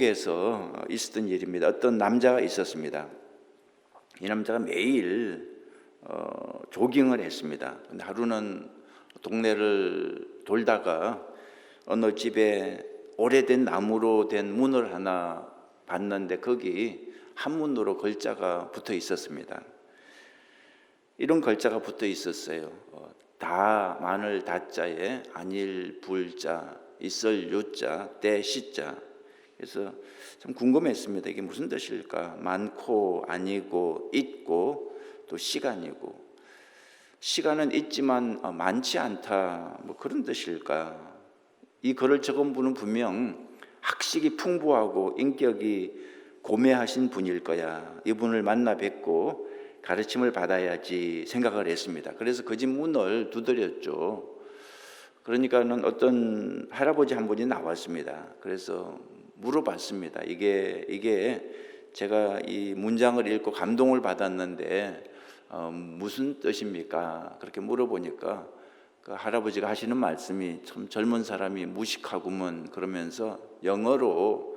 미국에서 있었던 일입니다. 어떤 남자가 있었습니다. 이 남자가 매일 조깅을 했습니다. 근데 하루는 동네를 돌다가 어느 집에 오래된 나무로 된 문을 하나 봤는데 거기 한문으로 글자가 붙어 있었습니다. 이런 글자가 붙어 있었어요. 다 마늘 다자에 안일 불자 있을 유자 대 시자. 그래서 참 궁금했습니다. 이게 무슨 뜻일까? 많고 아니고 있고 또 시간이고, 시간은 있지만 많지 않다, 뭐 그런 뜻일까? 이 글을 적은 분은 분명 학식이 풍부하고 인격이 고매하신 분일 거야. 이분을 만나 뵙고 가르침을 받아야지 생각을 했습니다. 그래서 그 집 문을 두드렸죠. 그러니까는 어떤 할아버지 한 분이 나왔습니다. 그래서 물어봤습니다. 이게 제가 이 문장을 읽고 감동을 받았는데 무슨 뜻입니까? 그렇게 물어보니까 그 할아버지가 하시는 말씀이 참 젊은 사람이 무식하구먼 그러면서 영어로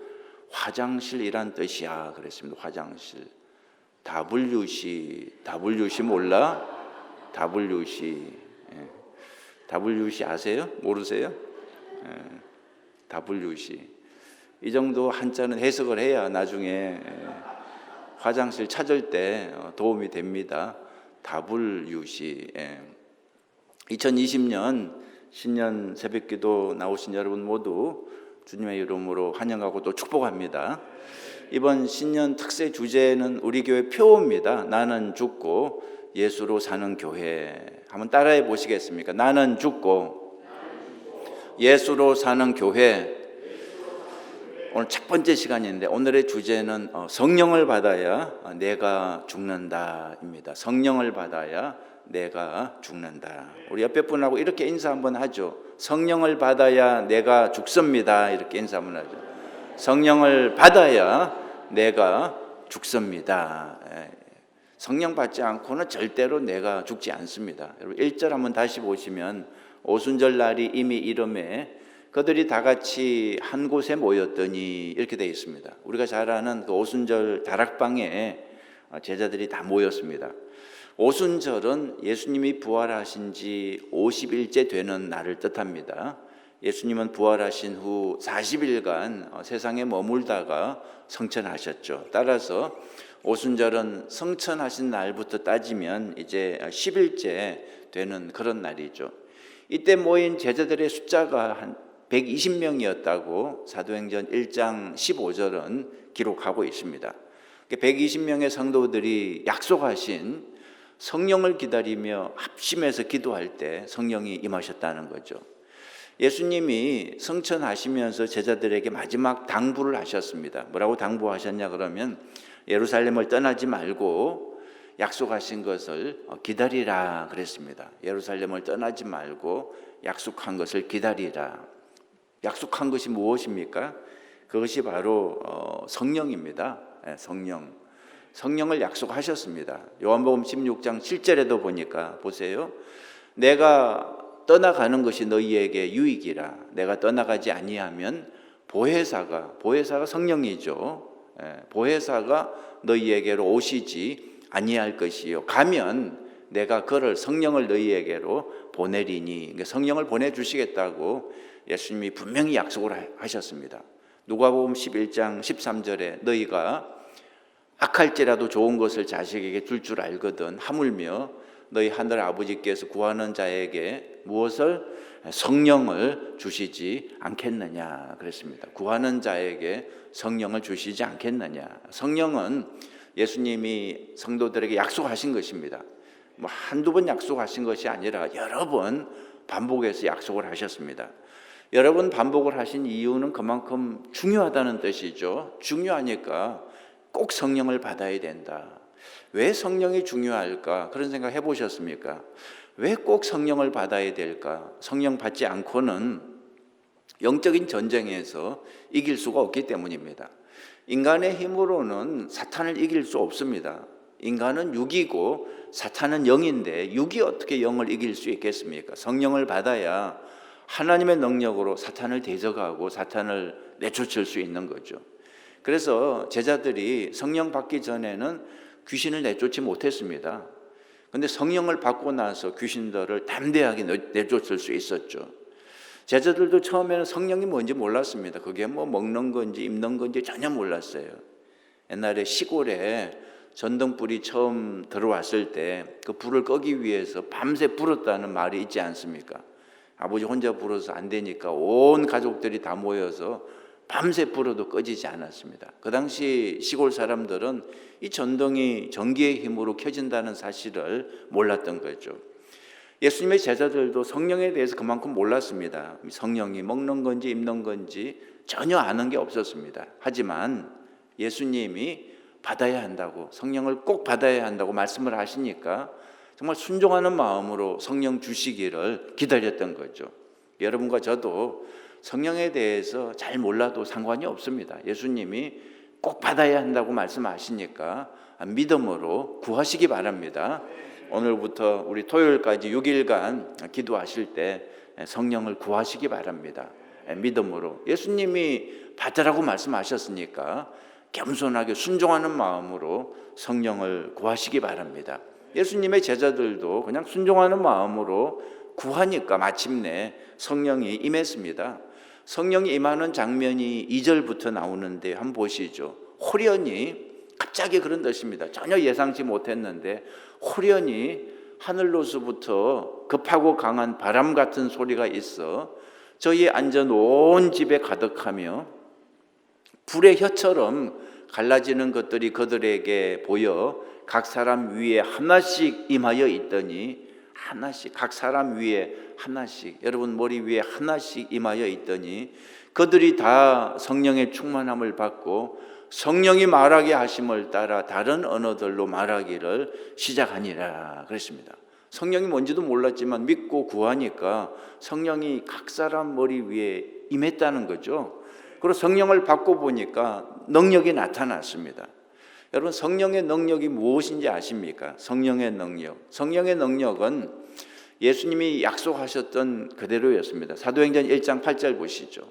화장실이란 뜻이야 그랬습니다. 화장실. WC 몰라? WC. WC 아세요? 모르세요? WC. 이 정도 한자는 해석을 해야 나중에 화장실 찾을 때 도움이 됩니다. WC. 2020년 신년 새벽기도 나오신 여러분 모두 주님의 이름으로 환영하고 또 축복합니다. 이번 신년 특세 주제는 우리 교회 표어입니다. 나는 죽고 예수로 사는 교회. 한번 따라해 보시겠습니까? 나는 죽고 예수로 사는 교회. 오늘 첫 번째 시간인데 오늘의 주제는 성령을 받아야 내가 죽는다입니다. 성령을 받아야 내가 죽는다. 우리 옆에 분하고 이렇게 인사 한번 하죠. 성령을 받아야 내가 죽습니다. 이렇게 인사 한번 하죠. 성령을 받아야 내가 죽습니다. 성령 받지 않고는 절대로 내가 죽지 않습니다. 여러분 1절 한번 다시 보시면 오순절 날이 이미 이름에 그들이 다 같이 한 곳에 모였더니 이렇게 되어 있습니다. 우리가 잘 아는 그 오순절 다락방에 제자들이 다 모였습니다. 오순절은 예수님이 부활하신 지 50일째 되는 날을 뜻합니다. 예수님은 부활하신 후 40일간 세상에 머물다가 성천하셨죠. 따라서 오순절은 성천하신 날부터 따지면 이제 10일째 되는 그런 날이죠. 이때 모인 제자들의 숫자가 한 120명이었다고 사도행전 1장 15절은 기록하고 있습니다. 120명의 성도들이 약속하신 성령을 기다리며 합심해서 기도할 때 성령이 임하셨다는 거죠. 예수님이 성천하시면서 제자들에게 마지막 당부를 하셨습니다. 뭐라고 당부하셨냐 그러면 예루살렘을 떠나지 말고 약속하신 것을 기다리라 그랬습니다. 예루살렘을 떠나지 말고 약속한 것을 기다리라. 약속한 것이 무엇입니까? 그것이 바로 성령입니다. 성령을 약속하셨습니다. 요한복음 16장 7절에도 보니까 보세요. 내가 떠나가는 것이 너희에게 유익이라. 내가 떠나가지 아니하면 보혜사가 성령이죠. 보혜사가 너희에게로 오시지 아니할 것이요. 가면 내가 그를 성령을 너희에게로 보내리니. 그러니까 성령을 보내주시겠다고 예수님이 분명히 약속을 하셨습니다. 누가복음 11장 13절에 너희가 악할지라도 좋은 것을 자식에게 줄 줄 알거든 하물며 너희 하늘 아버지께서 구하는 자에게 무엇을? 성령을 주시지 않겠느냐 그랬습니다. 구하는 자에게 성령을 주시지 않겠느냐. 성령은 예수님이 성도들에게 약속하신 것입니다. 뭐 한두 번 약속하신 것이 아니라 여러 번 반복해서 약속을 하셨습니다. 여러 번 반복을 하신 이유는 그만큼 중요하다는 뜻이죠. 중요하니까 꼭 성령을 받아야 된다. 왜 성령이 중요할까? 그런 생각 해보셨습니까? 왜 꼭 성령을 받아야 될까? 성령 받지 않고는 영적인 전쟁에서 이길 수가 없기 때문입니다. 인간의 힘으로는 사탄을 이길 수 없습니다. 인간은 육이고 사탄은 영인데 육이 어떻게 영을 이길 수 있겠습니까? 성령을 받아야 하나님의 능력으로 사탄을 대적하고 사탄을 내쫓을 수 있는 거죠. 그래서 제자들이 성령 받기 전에는 귀신을 내쫓지 못했습니다. 근데 성령을 받고 나서 귀신들을 담대하게 내쫓을 수 있었죠. 제자들도 처음에는 성령이 뭔지 몰랐습니다. 그게 뭐 먹는 건지 입는 건지 전혀 몰랐어요. 옛날에 시골에 전등불이 처음 들어왔을 때 그 불을 끄기 위해서 밤새 불었다는 말이 있지 않습니까? 아버지 혼자 불어서 안 되니까 온 가족들이 다 모여서 밤새 불어도 꺼지지 않았습니다. 그 당시 시골 사람들은 이 전등이 전기의 힘으로 켜진다는 사실을 몰랐던 거죠. 예수님의 제자들도 성령에 대해서 그만큼 몰랐습니다. 성령이 먹는 건지 입는 건지 전혀 아는 게 없었습니다. 하지만 예수님이 받아야 한다고, 성령을 꼭 받아야 한다고 말씀을 하시니까 정말 순종하는 마음으로 성령 주시기를 기다렸던 거죠. 여러분과 저도 성령에 대해서 잘 몰라도 상관이 없습니다. 예수님이 꼭 받아야 한다고 말씀하시니까 믿음으로 구하시기 바랍니다. 오늘부터 우리 토요일까지 6일간 기도하실 때 성령을 구하시기 바랍니다. 믿음으로 예수님이 받으라고 말씀하셨으니까 겸손하게 순종하는 마음으로 성령을 구하시기 바랍니다. 예수님의 제자들도 그냥 순종하는 마음으로 구하니까 마침내 성령이 임했습니다. 성령이 임하는 장면이 2절부터 나오는데 한번 보시죠. 호련히, 갑자기 그런 뜻입니다. 전혀 예상치 못했는데 호련히 하늘로서부터 급하고 강한 바람 같은 소리가 있어 저희 앉은 온 집에 가득하며 불의 혀처럼 갈라지는 것들이 그들에게 보여 각 사람 위에 하나씩 임하여 있더니, 하나씩, 각 사람 위에 하나씩, 여러분 머리 위에 하나씩 임하여 있더니 그들이 다 성령의 충만함을 받고 성령이 말하게 하심을 따라 다른 언어들로 말하기를 시작하니라 그랬습니다. 성령이 뭔지도 몰랐지만 믿고 구하니까 성령이 각 사람 머리 위에 임했다는 거죠. 그리고 성령을 받고 보니까 능력이 나타났습니다. 여러분, 성령의 능력이 무엇인지 아십니까? 성령의 능력. 성령의 능력은 예수님이 약속하셨던 그대로였습니다. 사도행전 1장 8절 보시죠.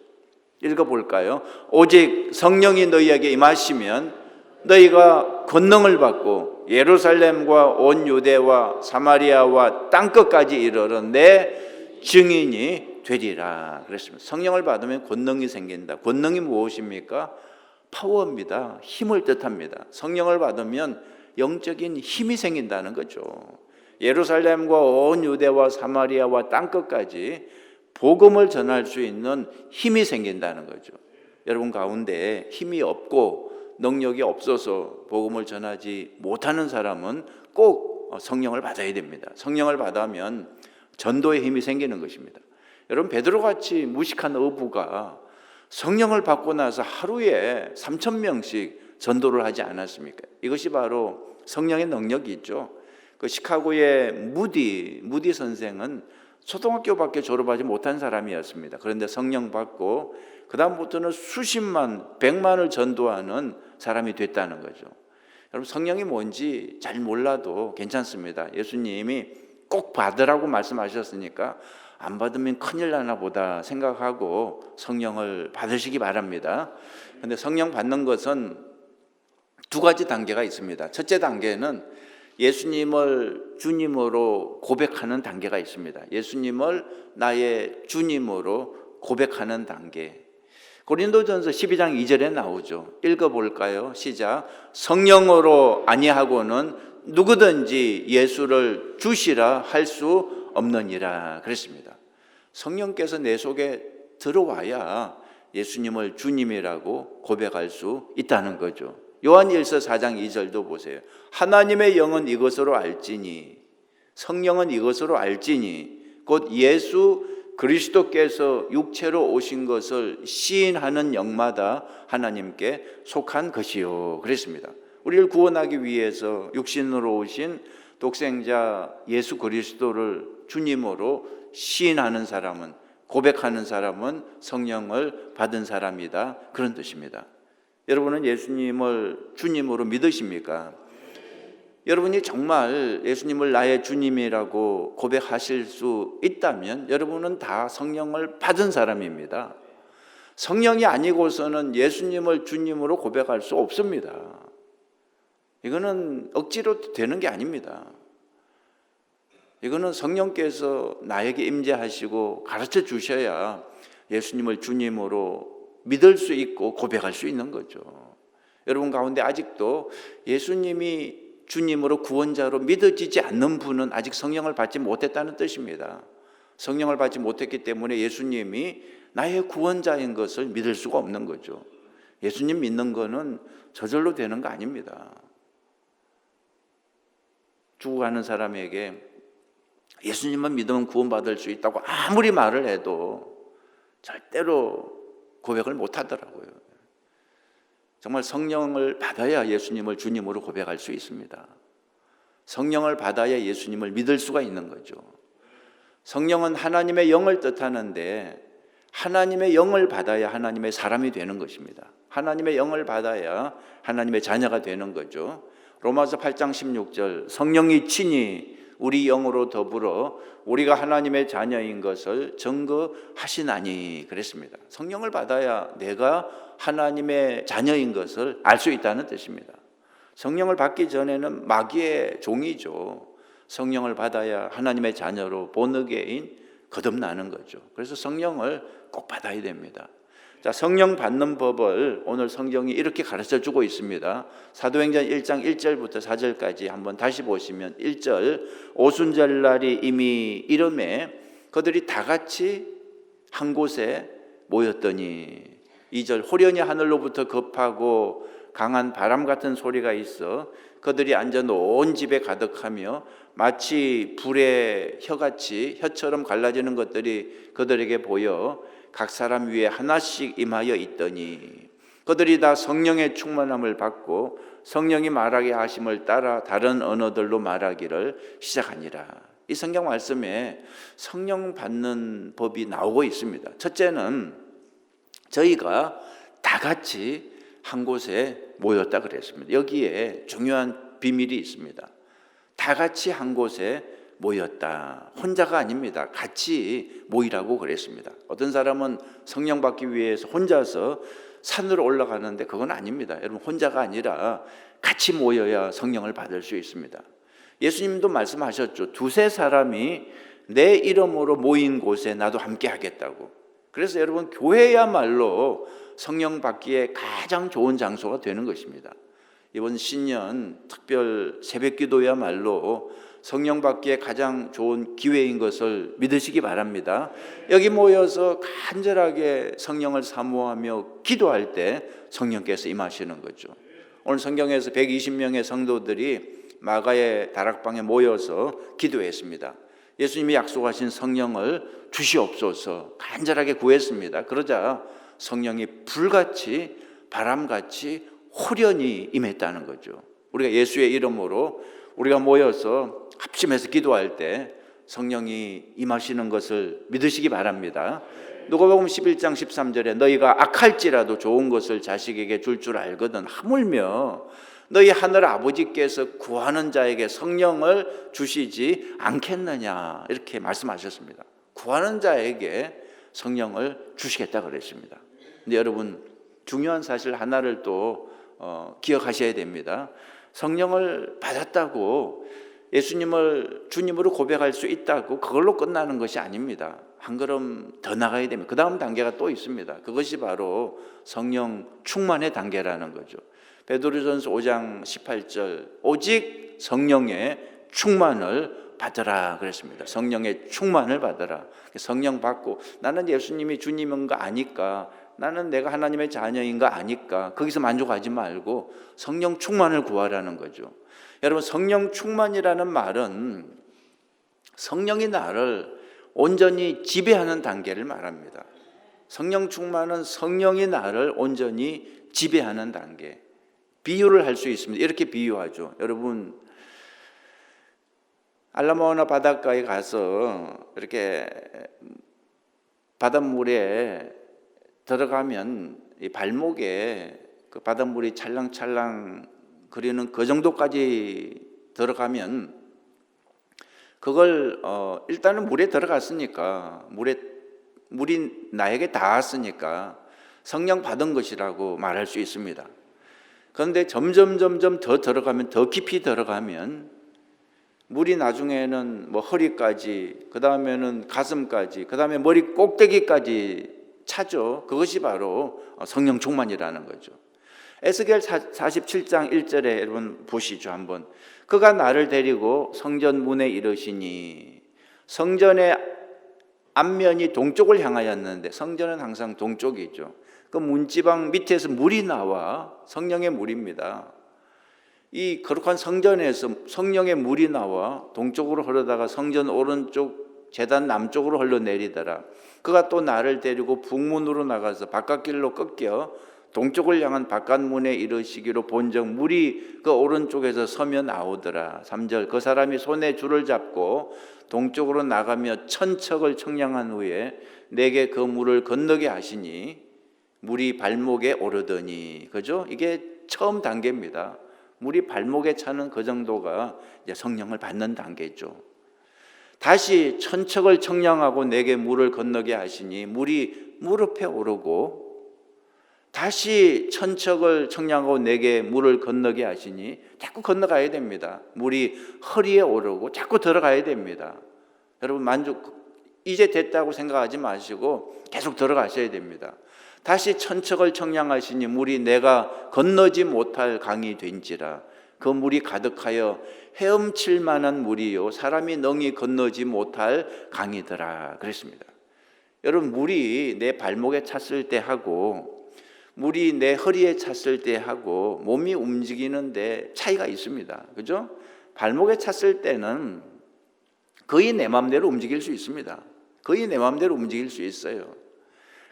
읽어볼까요? 오직 성령이 너희에게 임하시면 너희가 권능을 받고 예루살렘과 온 유대와 사마리아와 땅끝까지 이르러 내 증인이 되리라 그랬습니다. 성령을 받으면 권능이 생긴다. 권능이 무엇입니까? 파워입니다. 힘을 뜻합니다. 성령을 받으면 영적인 힘이 생긴다는 거죠. 예루살렘과 온 유대와 사마리아와 땅끝까지 복음을 전할 수 있는 힘이 생긴다는 거죠. 여러분 가운데 힘이 없고 능력이 없어서 복음을 전하지 못하는 사람은 꼭 성령을 받아야 됩니다. 성령을 받으면 전도의 힘이 생기는 것입니다. 여러분, 베드로같이 무식한 어부가 성령을 받고 나서 하루에 3,000명씩 전도를 하지 않았습니까? 이것이 바로 성령의 능력이 있죠. 그 시카고의 무디 선생은 초등학교밖에 졸업하지 못한 사람이었습니다. 그런데 성령 받고 그 다음부터는 수십만, 백만을 전도하는 사람이 됐다는 거죠. 여러분, 성령이 뭔지 잘 몰라도 괜찮습니다. 예수님이 꼭 받으라고 말씀하셨으니까 안 받으면 큰일 나나 보다 생각하고 성령을 받으시기 바랍니다. 그런데 성령 받는 것은 두 가지 단계가 있습니다. 첫째 단계는 예수님을 주님으로 고백하는 단계가 있습니다. 예수님을 나의 주님으로 고백하는 단계. 고린도전서 12장 2절에 나오죠. 읽어볼까요? 시작. 성령으로 아니하고는 누구든지 예수를 주시라 할 수 없느니라 그랬습니다. 성령께서 내 속에 들어와야 예수님을 주님이라고 고백할 수 있다는 거죠. 요한일서 4장 2절도 보세요. 하나님의 영은 이것으로 알지니, 성령은 이것으로 알지니 곧 예수 그리스도께서 육체로 오신 것을 시인하는 영마다 하나님께 속한 것이요 그랬습니다. 우리를 구원하기 위해서 육신으로 오신 독생자 예수 그리스도를 주님으로 시인하는 사람은, 고백하는 사람은 성령을 받은 사람이다, 그런 뜻입니다. 여러분은 예수님을 주님으로 믿으십니까? 여러분이 정말 예수님을 나의 주님이라고 고백하실 수 있다면 여러분은 다 성령을 받은 사람입니다. 성령이 아니고서는 예수님을 주님으로 고백할 수 없습니다. 이거는 억지로 되는 게 아닙니다. 이거는 성령께서 나에게 임재하시고 가르쳐 주셔야 예수님을 주님으로 믿을 수 있고 고백할 수 있는 거죠. 여러분 가운데 아직도 예수님이 주님으로 구원자로 믿어지지 않는 분은 아직 성령을 받지 못했다는 뜻입니다. 성령을 받지 못했기 때문에 예수님이 나의 구원자인 것을 믿을 수가 없는 거죠. 예수님 믿는 거는 저절로 되는 거 아닙니다. 죽어가는 사람에게 예수님만 믿으면 구원받을 수 있다고 아무리 말을 해도 절대로 고백을 못 하더라고요. 정말 성령을 받아야 예수님을 주님으로 고백할 수 있습니다. 성령을 받아야 예수님을 믿을 수가 있는 거죠. 성령은 하나님의 영을 뜻하는데 하나님의 영을 받아야 하나님의 사람이 되는 것입니다. 하나님의 영을 받아야 하나님의 자녀가 되는 거죠. 로마서 8장 16절 성령이 친히 우리 영으로 더불어 우리가 하나님의 자녀인 것을 증거하시나니 그랬습니다. 성령을 받아야 내가 하나님의 자녀인 것을 알 수 있다는 뜻입니다. 성령을 받기 전에는 마귀의 종이죠. 성령을 받아야 하나님의 자녀로 본어게인 거듭나는 거죠. 그래서 성령을 꼭 받아야 됩니다. 자, 성령 받는 법을 오늘 성경이 이렇게 가르쳐 주고 있습니다. 사도행전 1장 1절부터 4절까지 한번 다시 보시면 1절 오순절날이 이미 이름에 그들이 다 같이 한 곳에 모였더니 2절 호련히 하늘로부터 급하고 강한 바람 같은 소리가 있어 그들이 앉아 온 집에 가득하며 마치 불의 혀같이 혀처럼 갈라지는 것들이 그들에게 보여 각 사람 위에 하나씩 임하여 있더니 그들이 다 성령의 충만함을 받고 성령이 말하게 하심을 따라 다른 언어들로 말하기를 시작하니라. 이 성경 말씀에 성령 받는 법이 나오고 있습니다. 첫째는 저희가 다 같이 한 곳에 모였다 그랬습니다. 여기에 중요한 비밀이 있습니다. 다 같이 한 곳에 모였다. 혼자가 아닙니다. 같이 모이라고 그랬습니다. 어떤 사람은 성령 받기 위해서 혼자서 산으로 올라가는데 그건 아닙니다. 여러분 혼자가 아니라 같이 모여야 성령을 받을 수 있습니다. 예수님도 말씀하셨죠. 두세 사람이 내 이름으로 모인 곳에 나도 함께 하겠다고. 그래서 여러분 교회야말로 성령 받기에 가장 좋은 장소가 되는 것입니다. 이번 신년 특별 새벽기도야말로 성령 받기에 가장 좋은 기회인 것을 믿으시기 바랍니다. 여기 모여서 간절하게 성령을 사모하며 기도할 때 성령께서 임하시는 거죠. 오늘 성경에서 120명의 성도들이 마가의 다락방에 모여서 기도했습니다. 예수님이 약속하신 성령을 주시옵소서 간절하게 구했습니다. 그러자 성령이 불같이 바람같이 호련히 임했다는 거죠. 우리가 예수의 이름으로 우리가 모여서 합심해서 기도할 때 성령이 임하시는 것을 믿으시기 바랍니다. 누가복음 11장 13절에 너희가 악할지라도 좋은 것을 자식에게 줄 줄 알거든 하물며 너희 하늘 아버지께서 구하는 자에게 성령을 주시지 않겠느냐 이렇게 말씀하셨습니다. 구하는 자에게 성령을 주시겠다 그랬습니다. 근데 여러분 중요한 사실 하나를 또 기억하셔야 됩니다. 성령을 받았다고 예수님을 주님으로 고백할 수 있다고 그걸로 끝나는 것이 아닙니다. 한 걸음 더 나가야 됩니다. 그 다음 단계가 또 있습니다. 그것이 바로 성령 충만의 단계라는 거죠. 베드로전서 5장 18절 오직 성령의 충만을 받으라 그랬습니다. 성령의 충만을 받으라. 성령 받고 나는 예수님이 주님인 거 아니까 나는 내가 하나님의 자녀인 거 아니까 거기서 만족하지 말고 성령 충만을 구하라는 거죠. 여러분 성령 충만이라는 말은 성령이 나를 온전히 지배하는 단계를 말합니다. 성령 충만은 성령이 나를 온전히 지배하는 단계. 비유를 할 수 있습니다. 이렇게 비유하죠. 여러분 알라모아나 바닷가에 가서 이렇게 바닷물에 들어가면 이 발목에 그 바닷물이 찰랑찰랑 거리는 그 정도까지 들어가면 그걸 일단은 물에 들어갔으니까 물이 나에게 닿았으니까 성령 받은 것이라고 말할 수 있습니다. 그런데 점점 더 들어가면, 더 깊이 들어가면 물이 나중에는 뭐 허리까지, 그 다음에는 가슴까지, 그 다음에 머리 꼭대기까지 차죠. 그것이 바로 성령 충만이라는 거죠. 에스겔 47장 1절에 여러분 보시죠 한번. 그가 나를 데리고 성전 문에 이르시니, 성전의 앞면이 동쪽을 향하였는데, 성전은 항상 동쪽이죠. 그 문지방 밑에서 물이 나와, 성령의 물입니다. 이 거룩한 성전에서 성령의 물이 나와 동쪽으로 흐르다가 성전 오른쪽 제단 남쪽으로 흘러내리더라. 그가 또 나를 데리고 북문으로 나가서 바깥길로 꺾여 동쪽을 향한 바깥문에 이르시기로 본적 물이 그 오른쪽에서 서며 나오더라. 3절, 그 사람이 손에 줄을 잡고 동쪽으로 나가며 천척을 청량한 후에 내게 그 물을 건너게 하시니 물이 발목에 오르더니, 그죠? 이게 처음 단계입니다. 물이 발목에 차는 그 정도가 이제 성령을 받는 단계죠. 다시 천척을 청량하고 내게 물을 건너게 하시니 물이 무릎에 오르고, 다시 천척을 청량하고 내게 물을 건너게 하시니 자꾸 건너가야 됩니다. 물이 허리에 오르고 자꾸 들어가야 됩니다. 여러분 이제 됐다고 생각하지 마시고 계속 들어가셔야 됩니다. 다시 천척을 청량하시니 물이 내가 건너지 못할 강이 된지라. 그 물이 가득하여 헤엄칠 만한 물이요 사람이 능히 건너지 못할 강이더라 그랬습니다. 여러분, 물이 내 발목에 찼을 때 하고 물이 내 허리에 찼을 때 하고 몸이 움직이는데 차이가 있습니다. 그죠? 발목에 찼을 때는 거의 내 마음대로 움직일 수 있습니다. 거의 내 마음대로 움직일 수 있어요.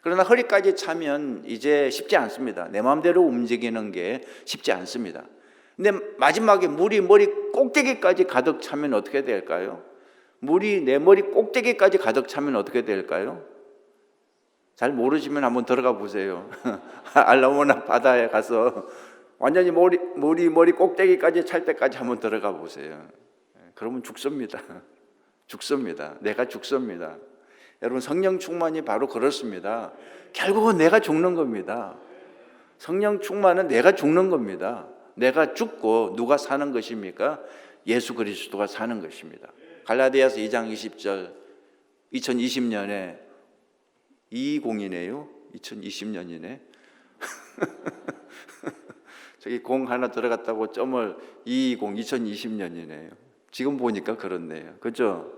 그러나 허리까지 차면 이제 쉽지 않습니다. 내 마음대로 움직이는 게 쉽지 않습니다. 근데 마지막에 물이 머리 꼭대기까지 가득 차면 어떻게 될까요? 물이 내 머리 꼭대기까지 가득 차면 어떻게 될까요? 잘 모르시면 한번 들어가 보세요. 알라모나 바다에 가서 완전히 머리 꼭대기까지 찰 때까지 한번 들어가 보세요. 그러면 죽습니다. 죽습니다. 내가 죽습니다. 여러분, 성령 충만이 바로 그렇습니다. 결국은 내가 죽는 겁니다. 성령 충만은 내가 죽는 겁니다. 내가 죽고 누가 사는 것입니까? 예수 그리스도가 사는 것입니다. 갈라디아서 2장 20절, 2020년에 220이네요. 2020년이네. 저기 공 하나 들어갔다고 점을 220, 2020년이네요. 지금 보니까 그렇네요. 그죠?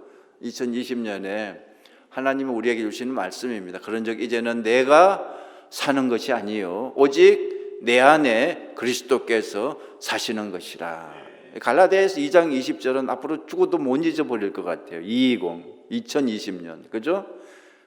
2020년에 하나님은 우리에게 주시는 말씀입니다. 그런즉 이제는 내가 사는 것이 아니요 오직 내 안에 그리스도께서 사시는 것이라. 갈라디아서 2장 20절은 앞으로 죽어도 못 잊어버릴 것 같아요. 2020년. 그죠?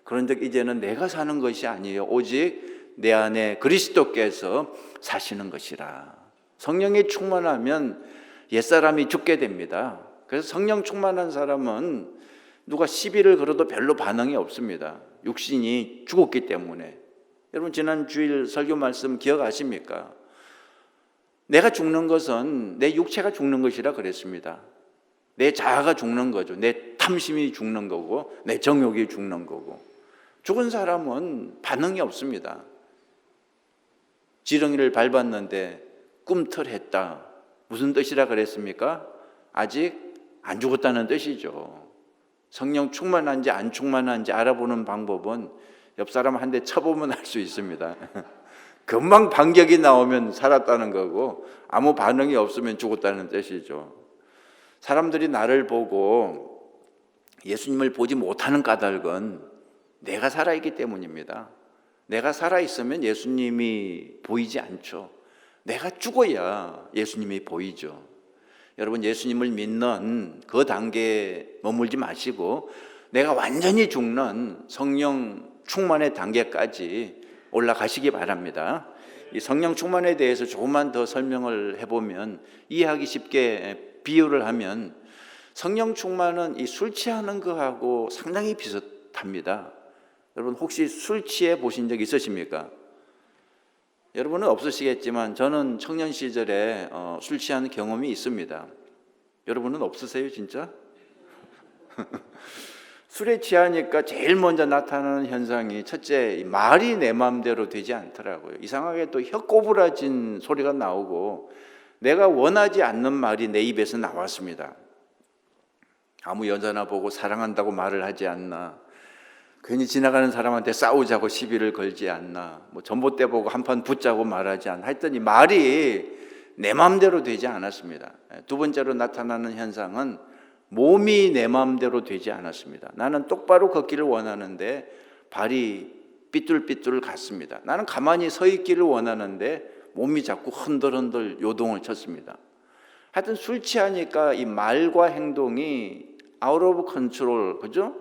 그런즉 이제는 내가 사는 것이 아니요 오직 내 안에 그리스도께서 사시는 것이라. 성령이 충만하면 옛사람이 죽게 됩니다. 그래서 성령 충만한 사람은 누가 시비를 걸어도 별로 반응이 없습니다. 육신이 죽었기 때문에. 여러분, 지난 주일 설교 말씀 기억하십니까? 내가 죽는 것은 내 육체가 죽는 것이라 그랬습니다. 내 자아가 죽는 거죠. 내 탐심이 죽는 거고 내 정욕이 죽는 거고. 죽은 사람은 반응이 없습니다. 지렁이를 밟았는데 꿈틀했다. 무슨 뜻이라 그랬습니까? 아직 안 죽었다는 뜻이죠. 성령 충만한지 안 충만한지 알아보는 방법은 옆 사람 한 대 쳐보면 알 수 있습니다. 금방 반격이 나오면 살았다는 거고 아무 반응이 없으면 죽었다는 뜻이죠. 사람들이 나를 보고 예수님을 보지 못하는 까닭은 내가 살아있기 때문입니다. 내가 살아있으면 예수님이 보이지 않죠. 내가 죽어야 예수님이 보이죠. 여러분, 예수님을 믿는 그 단계에 머물지 마시고 내가 완전히 죽는 성령 충만의 단계까지 올라가시기 바랍니다. 이 성령 충만에 대해서 조금만 더 설명을 해보면, 이해하기 쉽게 비유를 하면 성령 충만은 이 술 취하는 거하고 상당히 비슷합니다. 여러분, 혹시 술 취해 보신 적 있으십니까? 여러분은 없으시겠지만 저는 청년 시절에 술 취하는 경험이 있습니다. 여러분은 없으세요, 진짜? 술에 취하니까 제일 먼저 나타나는 현상이 첫째, 말이 내 마음대로 되지 않더라고요. 이상하게 또 혀 꼬부라진 소리가 나오고 내가 원하지 않는 말이 내 입에서 나왔습니다. 아무 여자나 보고 사랑한다고 말을 하지 않나, 괜히 지나가는 사람한테 싸우자고 시비를 걸지 않나, 뭐 전봇대 보고 한판 붙자고 말하지 않나, 하여튼 이 말이 내 마음대로 되지 않았습니다. 두 번째로 나타나는 현상은 몸이 내 마음대로 되지 않았습니다. 나는 똑바로 걷기를 원하는데 발이 삐뚤삐뚤 갔습니다. 나는 가만히 서 있기를 원하는데 몸이 자꾸 흔들흔들 요동을 쳤습니다. 하여튼 술 취하니까 이 말과 행동이 out of control, 그죠?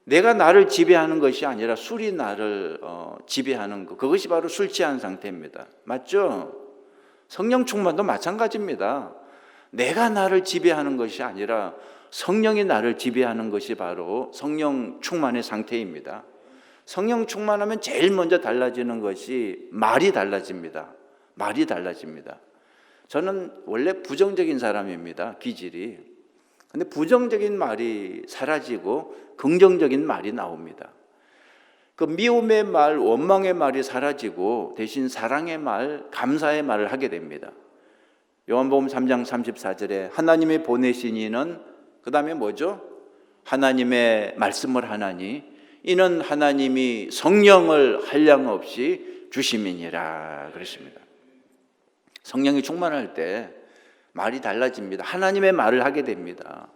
내가 나를 지배하는 것이 아니라 술이 나를 지배하는 것, 그것이 바로 술 취한 상태입니다. 맞죠? 성령 충만도 마찬가지입니다. 내가 나를 지배하는 것이 아니라 성령이 나를 지배하는 것이 바로 성령 충만의 상태입니다. 성령 충만하면 제일 먼저 달라지는 것이 말이 달라집니다. 말이 달라집니다. 저는 원래 부정적인 사람입니다. 기질이. 근데 부정적인 말이 사라지고 긍정적인 말이 나옵니다. 그 미움의 말, 원망의 말이 사라지고 대신 사랑의 말, 감사의 말을 하게 됩니다. 요한복음 3장 34절에 하나님이 보내신 이는, 그 다음에 뭐죠? 하나님의 말씀을 하나니 이는 하나님이 성령을 한량없이 주심이니라 그랬습니다. 성령이 충만할 때 말이 달라집니다. 하나님의 말을 하게 됩니다.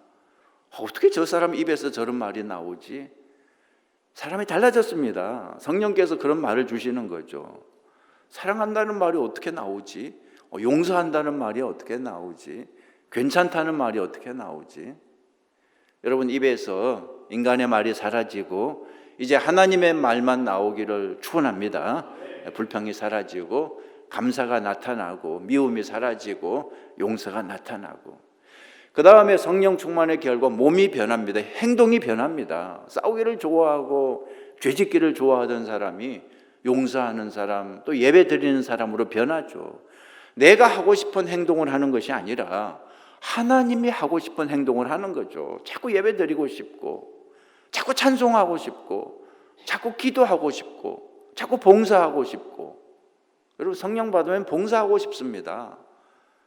어떻게 저 사람 입에서 저런 말이 나오지? 사람이 달라졌습니다. 성령께서 그런 말을 주시는 거죠. 사랑한다는 말이 어떻게 나오지? 용서한다는 말이 어떻게 나오지? 괜찮다는 말이 어떻게 나오지? 여러분, 입에서 인간의 말이 사라지고 이제 하나님의 말만 나오기를 축원합니다. 불평이 사라지고 감사가 나타나고 미움이 사라지고 용서가 나타나고, 그 다음에 성령 충만의 결과 몸이 변합니다. 행동이 변합니다. 싸우기를 좋아하고 죄짓기를 좋아하던 사람이 용서하는 사람, 또 예배 드리는 사람으로 변하죠. 내가 하고 싶은 행동을 하는 것이 아니라 하나님이 하고 싶은 행동을 하는 거죠. 자꾸 예배 드리고 싶고, 자꾸 찬송하고 싶고, 자꾸 기도하고 싶고, 자꾸 봉사하고 싶고. 여러분, 성령 받으면 봉사하고 싶습니다.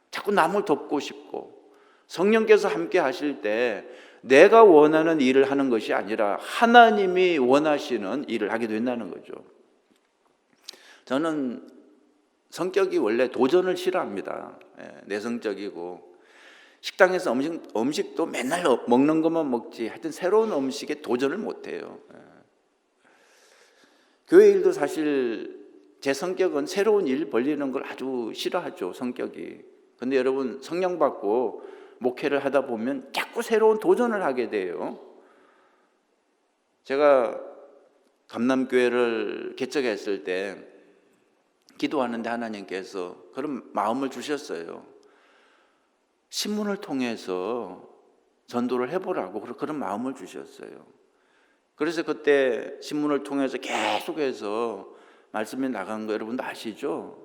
자꾸 남을 돕고 싶고. 성령께서 함께 하실 때 내가 원하는 일을 하는 것이 아니라 하나님이 원하시는 일을 하게 된다는 거죠. 저는 성격이 원래 도전을 싫어합니다. 내성적이고, 식당에서 음식도 맨날 먹는 것만 먹지 하여튼 새로운 음식에 도전을 못해요. 교회 일도 사실 제 성격은 새로운 일 벌리는 걸 아주 싫어하죠, 성격이. 근데 여러분, 성령 받고 목회를 하다 보면 자꾸 새로운 도전을 하게 돼요. 제가 감남교회를 개척했을 때 기도하는데 하나님께서 그런 마음을 주셨어요. 신문을 통해서 전도를 해보라고 그런 마음을 주셨어요. 그래서 그때 신문을 통해서 계속해서 말씀이 나간 거 여러분도 아시죠?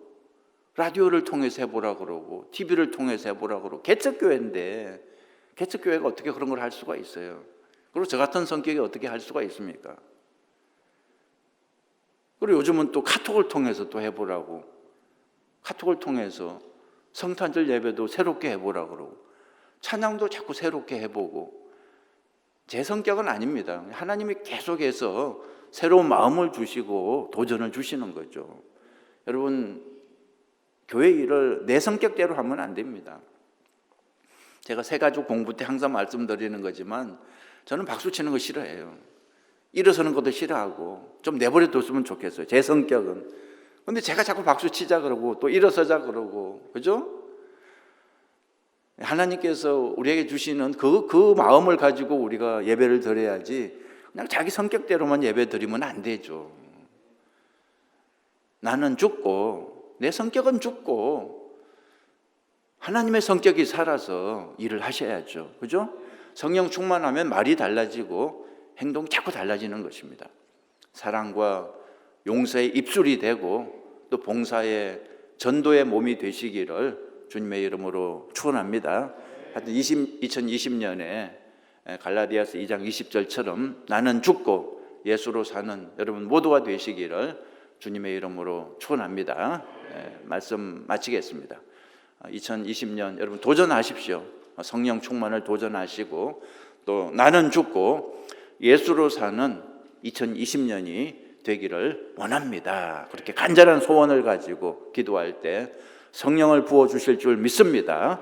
라디오를 통해서 해보라 그러고 TV를 통해서 해보라 그러고. 개척교회인데 개척교회가 어떻게 그런 걸 할 수가 있어요? 그리고 저 같은 성격이 어떻게 할 수가 있습니까? 그리고 요즘은 또 카톡을 통해서 또 해보라고, 카톡을 통해서 성탄절 예배도 새롭게 해보라 그러고 찬양도 자꾸 새롭게 해보고. 제 성격은 아닙니다. 하나님이 계속해서 새로운 마음을 주시고 도전을 주시는 거죠. 여러분, 교회 일을 내 성격대로 하면 안 됩니다. 제가 새가족 공부 때 항상 말씀드리는 거지만 저는 박수 치는 거 싫어해요. 일어서는 것도 싫어하고 좀 내버려 뒀으면 좋겠어요, 제 성격은. 근데 제가 자꾸 박수 치자 그러고 또 일어서자 그러고, 그죠? 하나님께서 우리에게 주시는 그 마음을 가지고 우리가 예배를 드려야지 그냥 자기 성격대로만 예배 드리면 안 되죠. 나는 죽고 내 성격은 죽고 하나님의 성격이 살아서 일을 하셔야죠. 그죠? 성령 충만하면 말이 달라지고 행동이 자꾸 달라지는 것입니다. 사랑과 용서의 입술이 되고 또 봉사의 전도의 몸이 되시기를 주님의 이름으로 축원합니다. 하여튼 2020년에 갈라디아서 2장 20절처럼 나는 죽고 예수로 사는 여러분 모두가 되시기를 주님의 이름으로 축원합니다. 말씀 마치겠습니다. 2020년 여러분 도전하십시오. 성령 충만을 도전하시고 또 나는 죽고 예수로 사는 2020년이 되기를 원합니다. 그렇게 간절한 소원을 가지고 기도할 때 성령을 부어주실 줄 믿습니다.